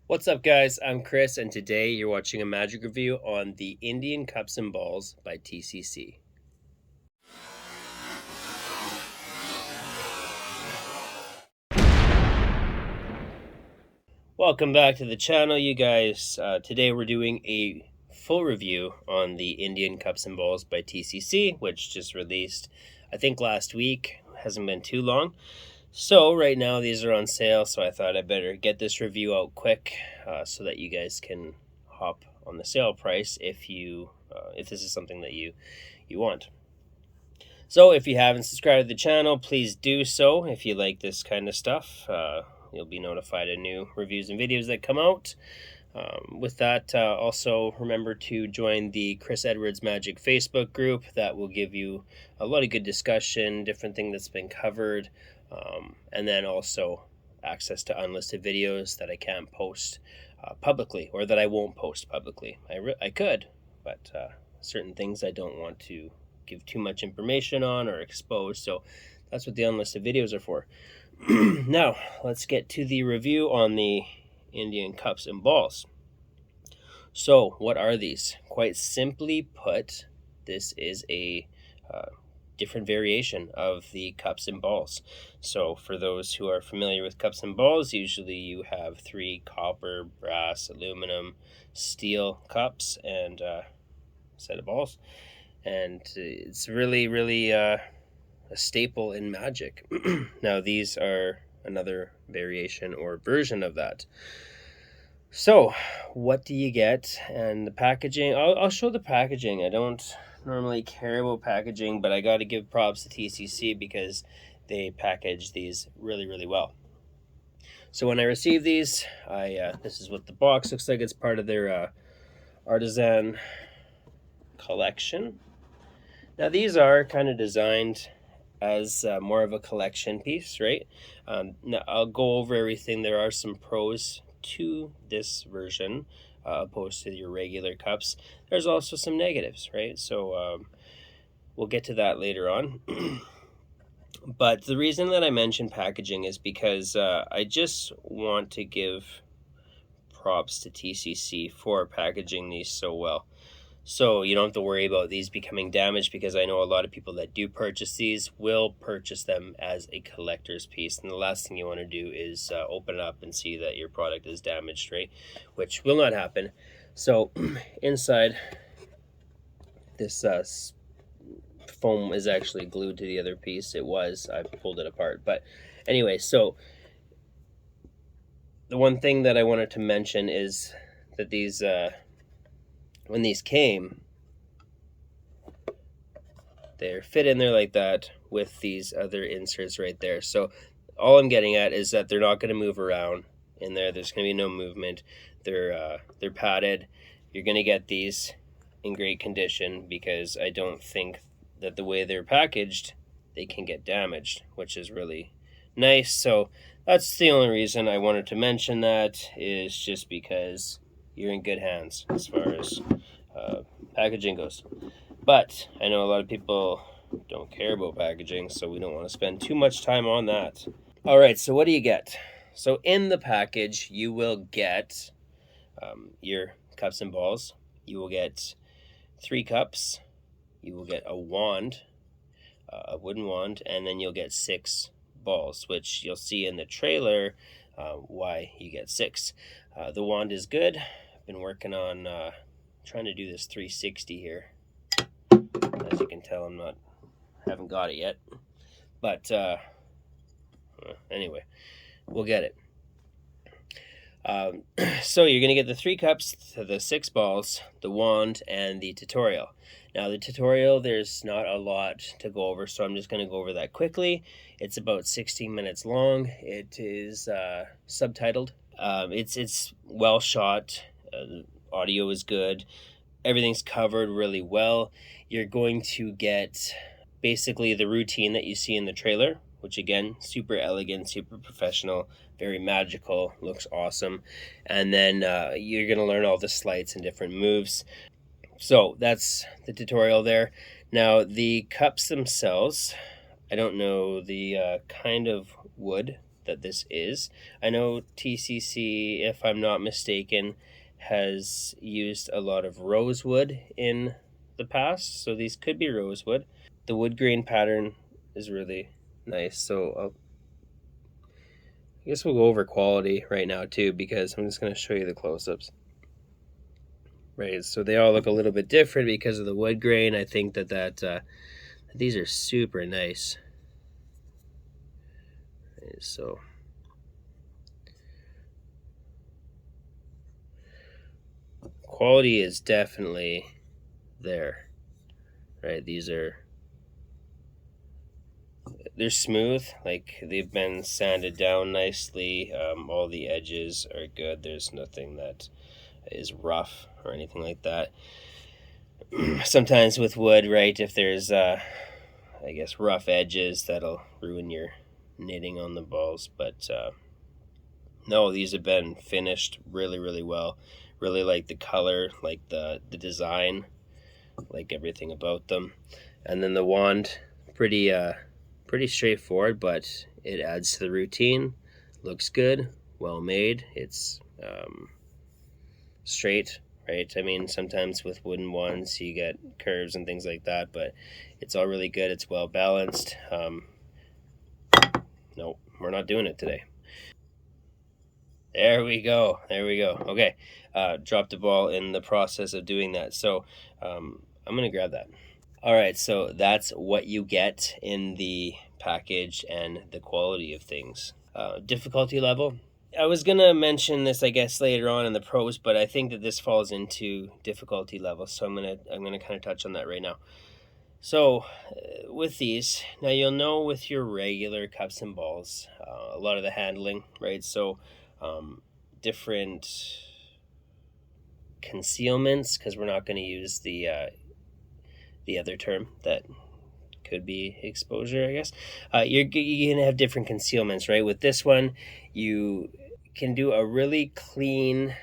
What's up, guys? I'm Chris, and today you're watching a magic review on the Indian Cups and Balls by TCC. Welcome back to the channel, you guys. Today we're doing a full review on the Indian Cups and Balls by TCC, which just released, I think, last week. Hasn't been too long. So right now these are on sale, so I thought I better get this review out quick so that you guys can hop on the sale price if this is something that you want. So if you haven't subscribed to the channel, please do so. If you like this kind of stuff, you'll be notified of new reviews and videos that come out. With that, also remember to join the Chris Edwards Magic Facebook group. That will give you a lot of good discussion, different thing that's been covered, and then also access to unlisted videos that I can't post publicly, or that I won't post publicly. I could, but certain things I don't want to give too much information on or expose, so that's what the unlisted videos are for. Now, let's get to the review on the Indian Cups and Balls. So, what are these? Quite simply put, this is a different variation of the cups and balls. So, for those who are familiar with cups and balls, usually you have 3 copper, brass, aluminum, steel cups and a set of balls. And it's really a staple in Magic. Now, these are another variation or version of that. So, what do you get? And the packaging, I'll show the packaging. I don't normally care about packaging, but I got to give props to TCC because they package these really well. So when I received these, this is what the box looks like. It's part of their artisan collection. Now, these are kind of designed as more of a collection piece, right? Now, I'll go over everything. There are some pros to this version opposed to your regular cups. There's also some negatives, right? So we'll get to that later on. But the reason that I mentioned packaging is because I just want to give props to TCC for packaging these so well. So you don't have to worry about these becoming damaged, because I know a lot of people that do purchase these will purchase them as a collector's piece. And the last thing you want to do is open it up and see that your product is damaged, right? Which will not happen. So inside, this foam is actually glued to the other piece. It was. I pulled it apart. But anyway, so the one thing that I wanted to mention is that these... when these came, they're fit in there like that with these other inserts right there. So all I'm getting at is that they're not going to move around in there. There's going to be no movement. They're padded. You're going to get these in great condition, because I don't think that the way they're packaged, they can get damaged, which is really nice. So that's the only reason I wanted to mention that, is just because you're in good hands as far as packaging goes. But I know a lot of people don't care about packaging, so we don't want to spend too much time on that. All right, so what do you get? So in the package, you will get your cups and balls. You will get 3 cups. You will get a wand, a wooden wand, and then you'll get 6 balls, which you'll see in the trailer why you get 6. The wand is good. I've been working on trying to do this 360 here. As you can tell, haven't got it yet. But anyway, we'll get it. So you're going to get the 3 cups, the 6 balls, the wand, and the tutorial. Now, the tutorial, there's not a lot to go over, so I'm just going to go over that quickly. It's about 16 minutes long. It is subtitled. It's well shot. Audio is good. Everything's covered really well. You're going to get basically the routine that you see in the trailer, which again, super elegant, super professional, very magical, looks awesome. And then you're going to learn all the sleights and different moves. So that's the tutorial there. Now, the cups themselves, I don't know the kind of wood that this is. I know TCC, if I'm not mistaken, has used a lot of rosewood in the past, so these could be rosewood. The wood grain pattern is really nice, so I guess we'll go over quality right now too, because I'm just going to show you the close-ups. Right, so they all look a little bit different because of the wood grain. I think that these are super nice. Right, so quality is definitely there. Right, they're smooth, like they've been sanded down nicely. All the edges are good. There's nothing that is rough or anything like that. Sometimes with wood, right, if there's I guess rough edges, that'll ruin your knitting on the balls. But no, these have been finished really, really well. Really like the color, like the design, like everything about them. And then the wand, pretty straightforward, but it adds to the routine. Looks good, well made. It's straight, right? I mean, sometimes with wooden wands you get curves and things like that, but it's all really good. It's well balanced. No, we're not doing it today. There we go. Okay, dropped the ball in the process of doing that. So I'm gonna grab that. All right, so that's what you get in the package and the quality of things. Difficulty level. I was gonna mention this, I guess, later on in the pros, but I think that this falls into difficulty level, so I'm gonna kind of touch on that right now. So, with these, now you'll know with your regular cups and balls, a lot of the handling, right? So, different concealments, because we're not going to use the other term that could be exposure, I guess. You're going to have different concealments, right? With this one, you can do a really clean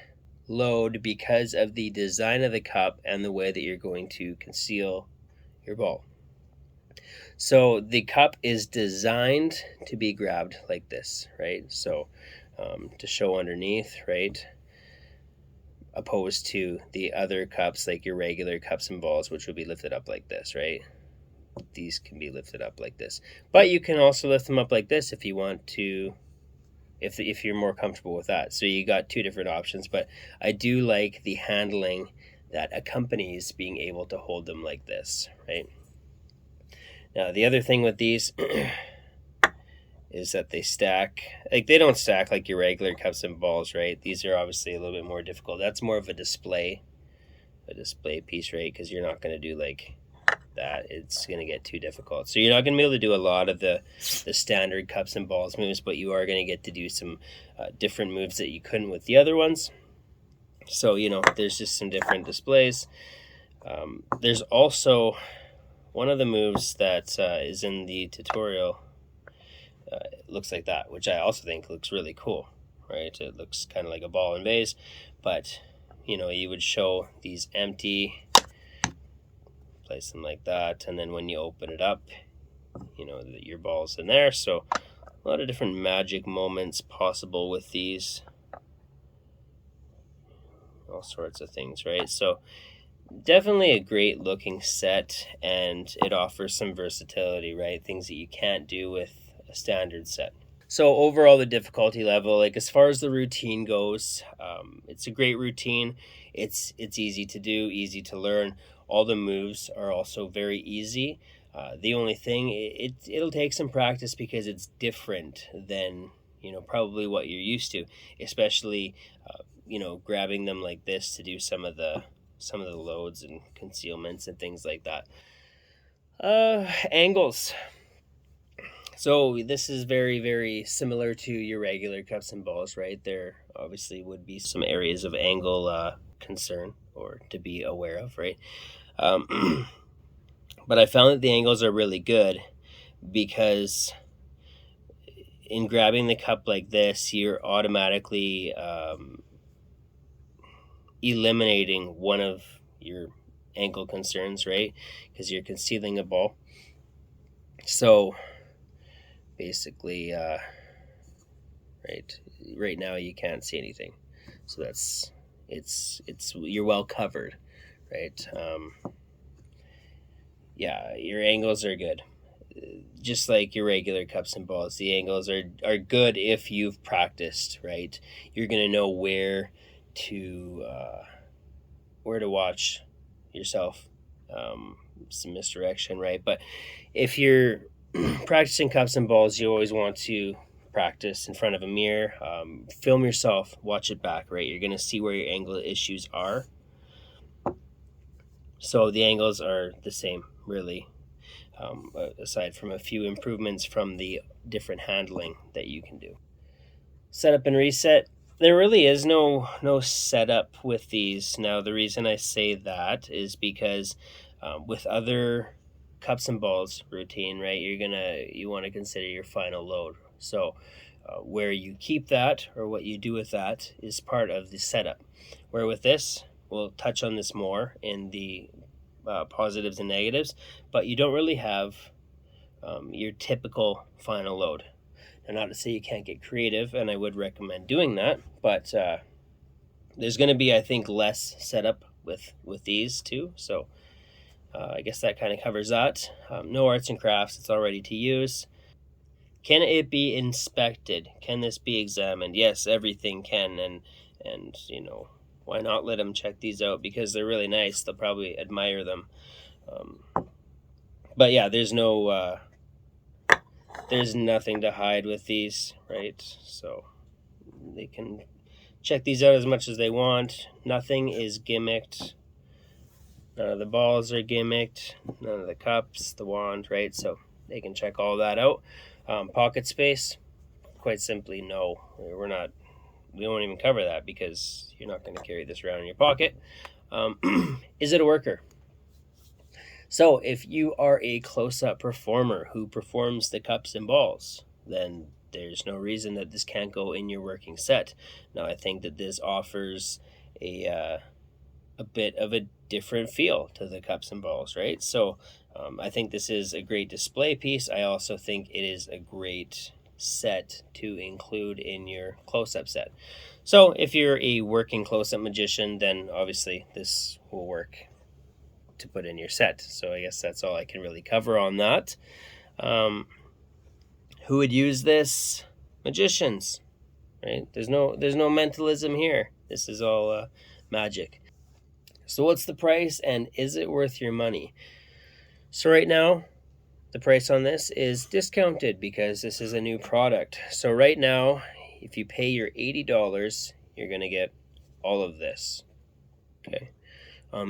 load because of the design of the cup and the way that you're going to conceal your ball. So the cup is designed to be grabbed like this, right? So to show underneath, right? Opposed to the other cups, like your regular cups and balls, which would be lifted up like this, right? These can be lifted up like this, but you can also lift them up like this if you want to, if you're more comfortable with that. So you got two different options, but I do like the handling that accompanies being able to hold them like this, right? Now the other thing with these is that they stack, like they don't stack like your regular cups and balls, right? These are obviously a little bit more difficult. That's more of a display piece, right? Because you're not going to do like that. It's going to get too difficult. So you're not going to be able to do a lot of the standard cups and balls moves, but you are going to get to do some different moves that you couldn't with the other ones. So, you know, there's just some different displays. There's also one of the moves that is in the tutorial. It looks like that, which I also think looks really cool, right? It looks kind of like a ball and vase, but you know, you would show these empty, place them like that, and then when you open it up, you know, your ball's in there. So a lot of different magic moments possible with these, all sorts of things, right? So definitely a great looking set, and it offers some versatility, right? Things that you can't do with a standard set. So overall, the difficulty level, like as far as the routine goes, it's a great routine. It's easy to do, easy to learn. All the moves are also very easy. The only thing, it'll take some practice because it's different than, you know, probably what you're used to, especially you know, grabbing them like this to do some of the loads and concealments and things like that. Angles. So this is very, very similar to your regular cups and balls, right? There obviously would be some areas of angle concern or to be aware of, right? But I found that the angles are really good because in grabbing the cup like this, you're automatically eliminating one of your angle concerns, right? Because you're concealing a ball. So basically, right? Right now you can't see anything, so it's you're well covered, right? Yeah, your angles are good. Just like your regular cups and balls, the angles are good if you've practiced, right? You're gonna know to where to watch yourself, some misdirection, right? But if you're practicing cups and balls, you always want to practice in front of a mirror. Film yourself, watch it back, right? You're gonna see where your angle issues are. So the angles are the same, really, aside from a few improvements from the different handling that you can do. Setup and reset. There really is no setup with these. Now, the reason I say that is because with other cups and balls routine, right, you want to consider your final load. So where you keep that or what you do with that is part of the setup. Where with this, we'll touch on this more in the positives and negatives, but you don't really have your typical final load. And not to say you can't get creative, and I would recommend doing that, but there's going to be, I think, less setup with these too. So I guess that kind of covers that. No arts and crafts; it's all ready to use. Can it be inspected? Can this be examined? Yes, everything can, and why not let them check these out because they're really nice. They'll probably admire them. Um, but yeah, there's nothing to hide with these, right? So they can check these out as much as they want. Nothing is gimmicked. None of the balls are gimmicked. None of the cups, the wand, right? So they can check all that out. Pocket space, quite simply, no. We won't even cover that because you're not going to carry this around in your pocket. Is it a worker? So if you are a close-up performer who performs the cups and balls, then there's no reason that this can't go in your working set. Now, I think that this offers a bit of a different feel to the cups and balls, right? So I think this is a great display piece. I also think it is a great set to include in your close-up set. So if you're a working close-up magician, then obviously this will work to put in your set. So I guess that's all I can really cover on that. Who would use this? Magicians, right? There's no mentalism here. This is all magic. So what's the price and is it worth your money? So right now, the price on this is discounted because this is a new product. So right now, if you pay your $80, you're going to get all of this. Okay.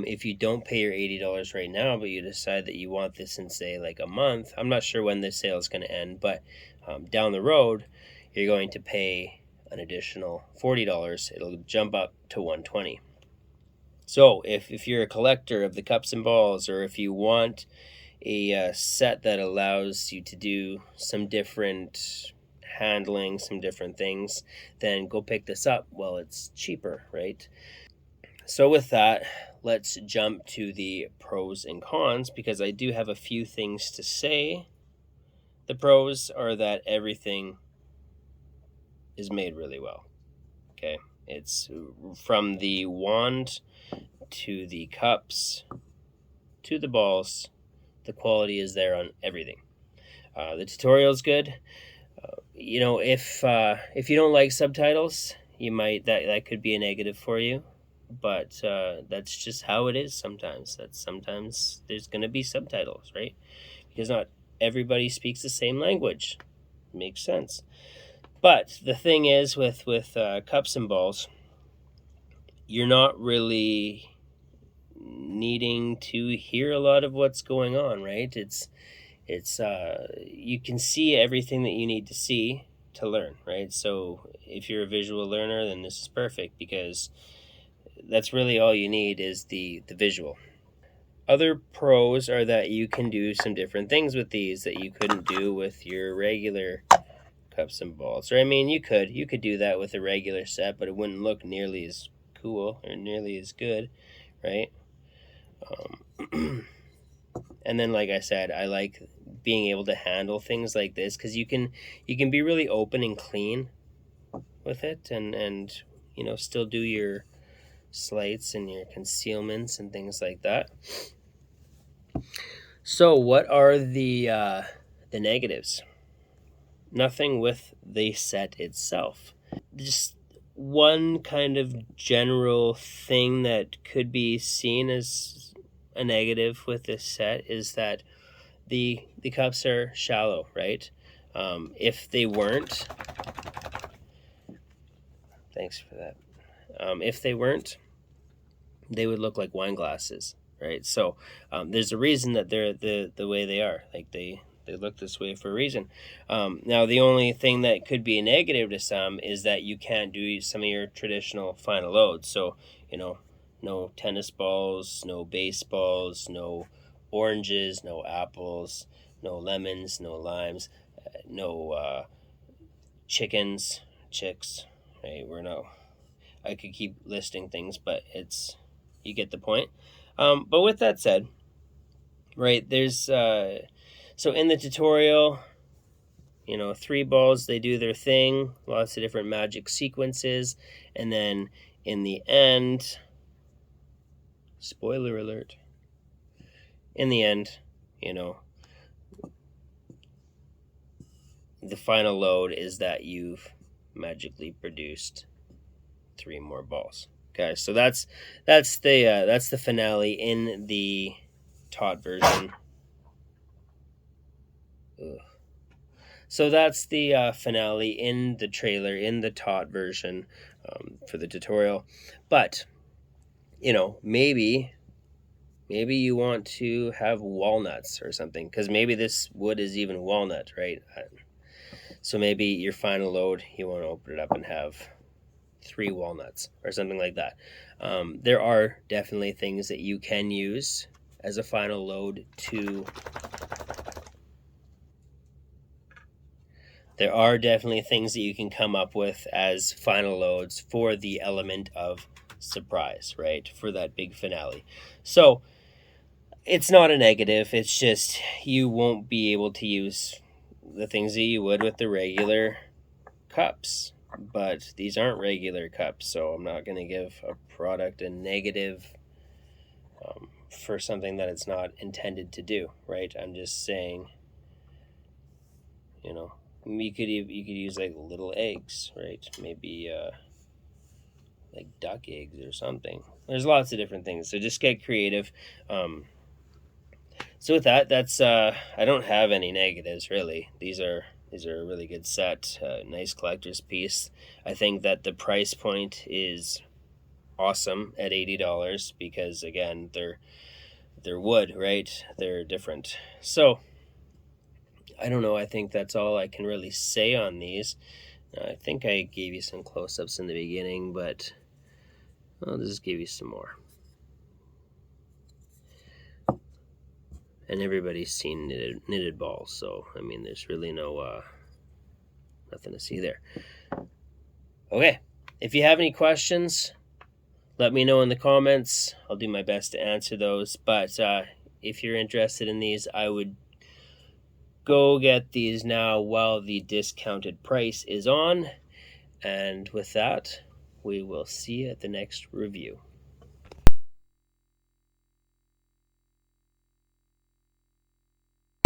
If you don't pay your $80 right now, but you decide that you want this in, say, like a month, I'm not sure when this sale is going to end, but down the road, you're going to pay an additional $40. It'll jump up to $120. So if you're a collector of the cups and balls, or if you want a set that allows you to do some different handling, some different things, then go pick this up. Well, it's cheaper, right? So with that, let's jump to the pros and cons because I do have a few things to say. The pros are that everything is made really well. Okay, it's from the wand to the cups to the balls. The quality is there on everything. The tutorial is good. If you don't like subtitles, you might that could be a negative for you. But that's just how it is sometimes. Sometimes there's going to be subtitles, right? Because not everybody speaks the same language. Makes sense. But the thing is with cups and balls, you're not really needing to hear a lot of what's going on, right? It's you can see everything that you need to see to learn, right? So if you're a visual learner, then this is perfect because that's really all you need is the visual. Other pros are that you can do some different things with these that you couldn't do with your regular cups and balls. Or I mean, you could do that with a regular set, but it wouldn't look nearly as cool or nearly as good, right? And then, like I said, I like being able to handle things like this because you can be really open and clean with it, and still do your slights and your concealments and things like that. So what are the negatives? Nothing with the set itself. Just one kind of general thing that could be seen as a negative with this set is that the cups are shallow, right? If they weren't, thanks for that. If they weren't, they would look like wine glasses, right? So there's a reason that they're the way they are. Like they look this way for a reason. Now, the only thing that could be a negative to some is that you can't do some of your traditional final loads. So, no tennis balls, no baseballs, no oranges, no apples, no lemons, no limes, no chicks, right? I could keep listing things, but you get the point. But with that said, right, there's so in the tutorial, 3 balls, they do their thing, lots of different magic sequences, and then in the end, spoiler alert, in the end, the final load is that you've magically produced 3 more balls. Okay, so that's the finale in the taught version. Ugh. So that's the finale in the trailer, in the taught version for the tutorial. But, maybe you want to have walnuts or something, because maybe this wood is even walnut, right? So maybe your final load, you want to open it up and have 3 walnuts or something like that. There are definitely things that you can use as a final load There are definitely things that you can come up with as final loads for the element of surprise, right? For that big finale. So it's not a negative. It's just you won't be able to use the things that you would with the regular cups. But these aren't regular cups, so I'm not going to give a product a negative for something that it's not intended to do, right? I'm just saying, you could use like little eggs, right? Maybe like duck eggs or something. There's lots of different things, so just get creative. So with that's I don't have any negatives really. These are a really good set, nice collector's piece. I think that the price point is awesome at $80 because again they're wood, right? They're different. So I don't know. I think that's all I can really say on these. I think I gave you some close-ups in the beginning, but I'll just give you some more. And everybody's seen knitted balls, so I mean, there's really nothing to see there. Okay, if you have any questions, let me know in the comments. I'll do my best to answer those. But if you're interested in these, I would go get these now while the discounted price is on. And with that, we will see you at the next review.